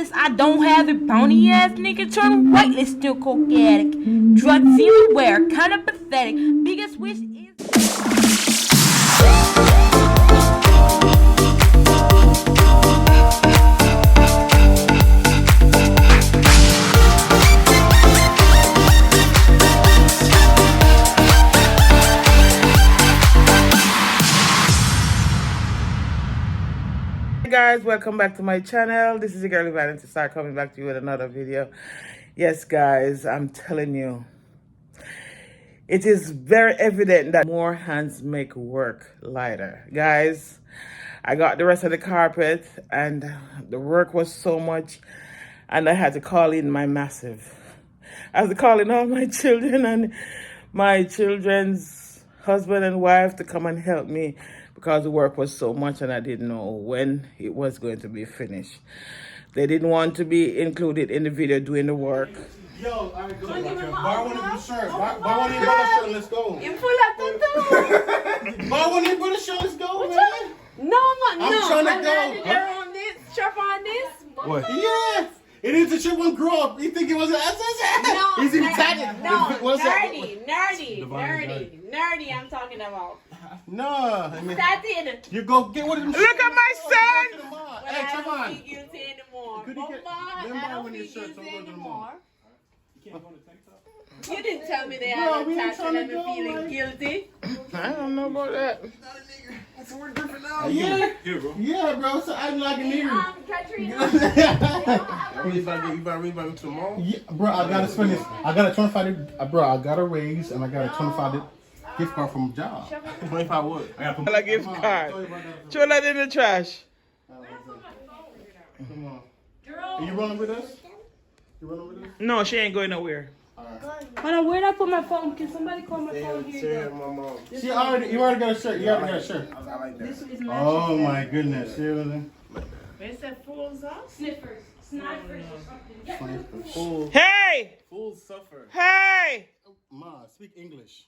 status, I don't have it. Bony ass nigga turn whitelist, still coke addict. Drugs everywhere, kinda pathetic. Biggest wish is. Hey guys, welcome back to my channel. This is your girl Evanity Star coming back to you with another video. Yes guys, I'm telling you, it is very evident that more hands make work lighter. Guys, I got the rest of the carpet and the work was so much and I had to call in my massive. I had to call in all my children and my children's husband and wife to come and help me because the work was so much and I didn't know when it was going to be finished. They didn't want to be included in the video doing the work. Yo, all right, go. Buy one of your shirts. Buy one of your brother's shirt. Let's go. You pull up the Buy one of your brother's shirt. Let's go, man. No, I'm trying to go. They're on this, strap on this. What? Yeah. It is the shit one grow up. You think it was an SS? No, He's even tatted. No, What's that? nerdy. I'm talking about. No. I mean, Statin. you go get one of them. Look at my son! Hey, I come don't on. feel guilty anymore. Could you get- Mama, let me buy I don't one of your feel shirts. I'm guilty going to the anymore. mall. You didn't tell me they Bro, had we a ain't tattoo trying to and me go, feeling man. guilty. I don't know about that. Yeah. Here, bro. Yeah, bro. So I'm like a nigga. Katrina. You about to to the mall? Yeah, bro, I gotta spend this. I got a 25. Bro, I got a raise and I got a 25 gift card from a job. 25 what? I got Like gift card. Throw that in the trash. Come on. Are you running with us? You running with us? No, she ain't going nowhere. Hold on, where'd I put my phone? Can somebody call my phone here? Say my mom. You already got a shirt. You already got a shirt. I like that. This is Oh my goodness. Seriously? Where's that fool's off? Sniffers. Snipers or something. Fools, Hey! fools suffer. Hey! Ma, speak English.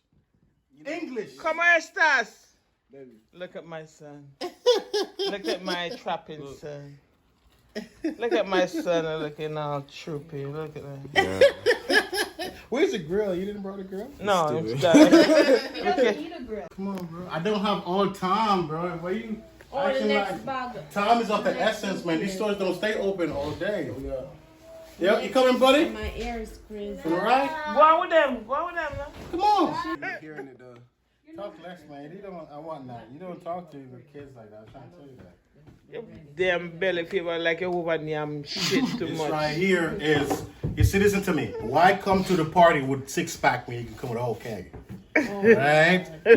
English. ¿Cómo estás? Baby. Look at my son. Look at my trapping son. Look at my son looking all troopy. Look at that. Where's the grill? You didn't bring the grill? No, it's Eat a grill. Come on, bro. I don't have all time, bro. Why you Or the acting next like bag. time is of the essence, man. These stores don't stay open all day. Yeah, you coming, buddy? My ear is crazy. All right. Go on with them. Go on with them. No? Come on. Hearing it though. Talk less, man. You don't. I want that. You don't talk to your kids like that. I'm trying to tell you that. Your damn belly fever like you over yam shit too This much. right here is. You see, listen to me. Why come to the party with 6-pack when you can come with a whole keg? Right? You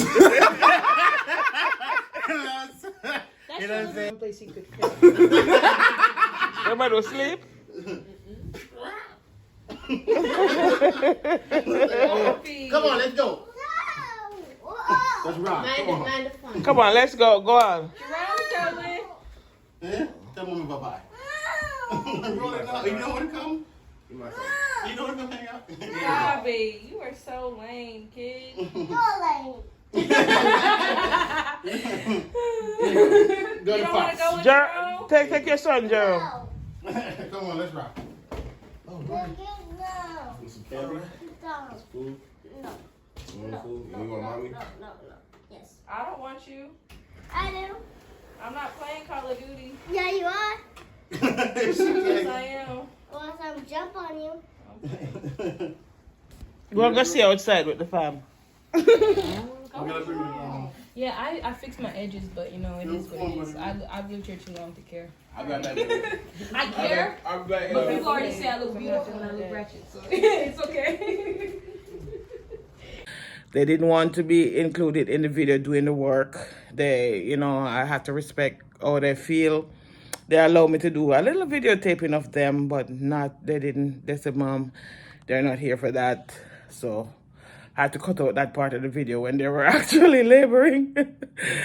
know what I'm saying? Place you could Everybody will sleep? Come on, let's go. Let's rock. Come on. Mind the fun. Come on, let's go. Go on. Eh? Tell mommy bye-bye. Roll it out. You know when to come? You my son. You know when to come hang out? Bobby, you are so lame, kid. Go to Fox. Take your son, Jerome. Come on, let's rock. Some candy? Food? You want food? You want mommy? Yes. I don't want you. I do. I'm not playing Call of Duty. Yeah, you are. Yes, I am. Well, I'm jump on you. We'll go see outside with the fam. Yeah, I fixed my edges, but you know, it is what it is. I've lived here too long to care. I got that. I care, I'm back. but people already say I look beautiful and I look ratchet, so it's okay. They didn't want to be included in the video doing the work. I have to respect how they feel. They allowed me to do a little videotaping of them, but they said, Mom, they're not here for that. So I had to cut out that part of the video when they were actually laboring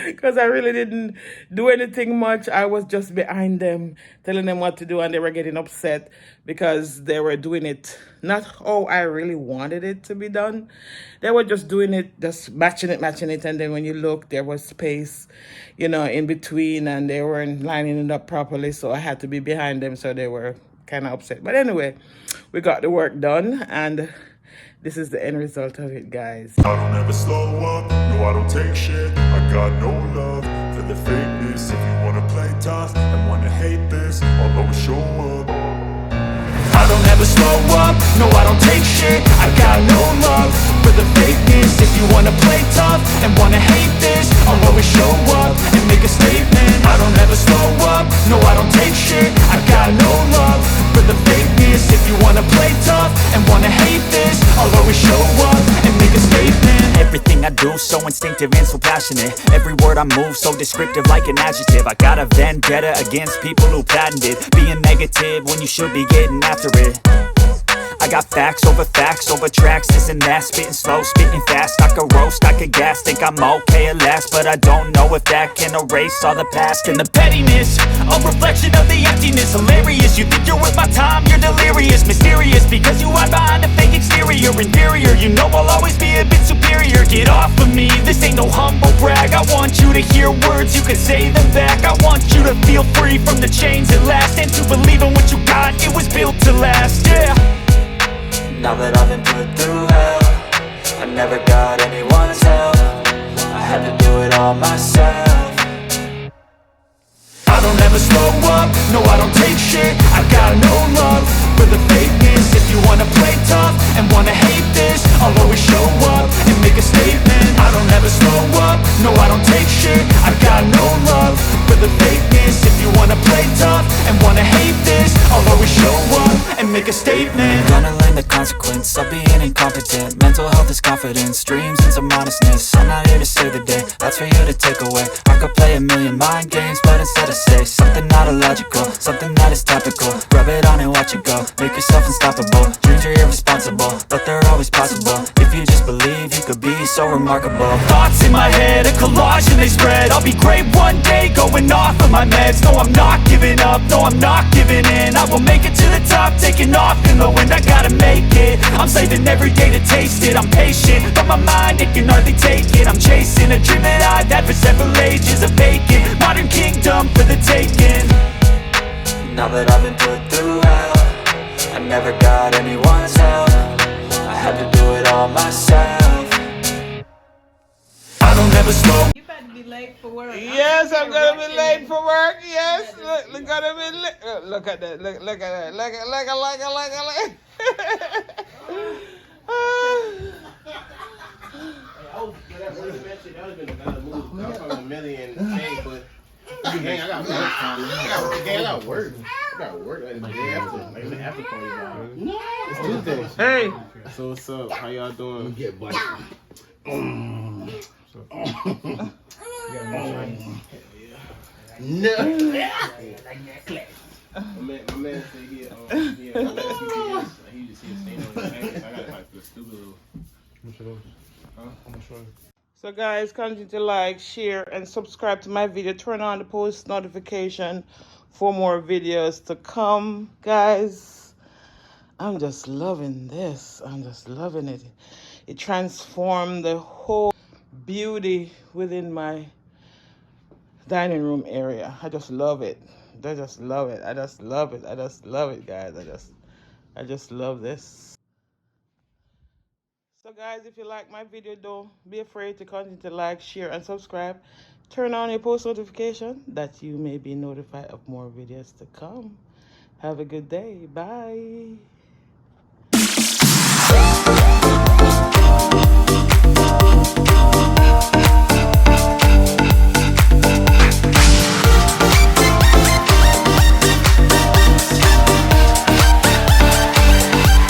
because I really didn't do anything much. I was just behind them, telling them what to do, and they were getting upset because they were doing it not how I really wanted it to be done. They were just doing it, just matching it, and then when you look, there was space, in between, and they weren't lining it up properly, so I had to be behind them, so they were kind of upset. But anyway, we got the work done, and this is the end result of it, guys. I don't ever slow up, no I don't take shit. I got no love for the fakeness. If you wanna play tough and wanna hate this, I'll always show up. I don't ever slow up, no I don't take shit. I got no love for the fakeness. If you wanna play tough and wanna hate this, I'll always show up and make a statement. I don't ever slow up, no I don't take shit. I got no love for the fakeness. If you wanna play tough and wanna hate this, I'll always show up and make a statement. Everything I do so instinctive and so passionate. Every word I move so descriptive like an adjective. I got a vendetta against people who patented being negative when you should be getting after it. I got facts over tracks, this and that. Spitting slow, spitting fast. I could roast, I could gas. Think I'm okay at last, but I don't know if that can erase all the past. And the pettiness, a reflection of the emptiness. Hilarious, you think you're worth my time, you're delirious. Mysterious, because you hide behind a fake exterior. Inferior, you know I'll always be a bit superior. Get off of me, this ain't no humble brag. I want you to hear words, you can say them back. I want you to feel free from the chains at last, and to believe in what you got, it was built to last, yeah. Now that I've been put through hell, I never got anyone's help. I had to do it all myself. I don't ever slow up, no I don't take shit. I got no love for the fakeness. If you wanna play tough and wanna hate this, I'll always show up and make a statement. I don't ever slow up, no I don't take shit. I got no love for the fakeness. If you wanna play tough and wanna hate this, I'll always show up and make a statement. Gonna learn the consequence of being incompetent. Mental health is confidence, dreams and some honestness. I'm not here to save the day, that's for you to take away. I could play a million mind games, but instead I say something not illogical, something that is topical. Rub it on and watch it go, make yourself unstoppable. Dreams are irresponsible, but they're always possible. If you just believe, you could be so remarkable. Thoughts in my head, a collage and they spread. I'll be great one day, going off of my meds. No I'm not giving up, no I'm not giving in. I will make it to the top, taking off in the wind. I gotta make it, I'm saving every day to taste it. I'm patient, but my mind, it can hardly take it. I'm chasing a dream that I've had for several ages. A vacant, modern kingdom for the taking. Now that I've been put through hell, I never got anyone's help. I had to do it all myself. I don't ever slow. You about to be late for work. Yes, I'm gonna be late for work. Yes, look, gonna be late. Look at that. Look at that. Look at. That would have been a good move. I was talking a million, but gang, I got work. I got work. Like the day after, like the after party. No, it's Tuesday. Hey. So what's up? How y'all doing? Get buddy. No. My man said he had GPS. He just see a stain on his ankle. I got like the stupid little. So guys, continue to like, share, and subscribe to my video. Turn on the post notification for more videos to come. Guys, I'm just loving this. I'm just loving it. It transformed the whole beauty within my dining room area. I just love it. I just love it. I just love it. I just love it, guys. I just love this. So guys, if you like my video, don't be afraid to continue to like, share, and subscribe. Turn on your post notification that you may be notified of more videos to come. Have a good day. Bye.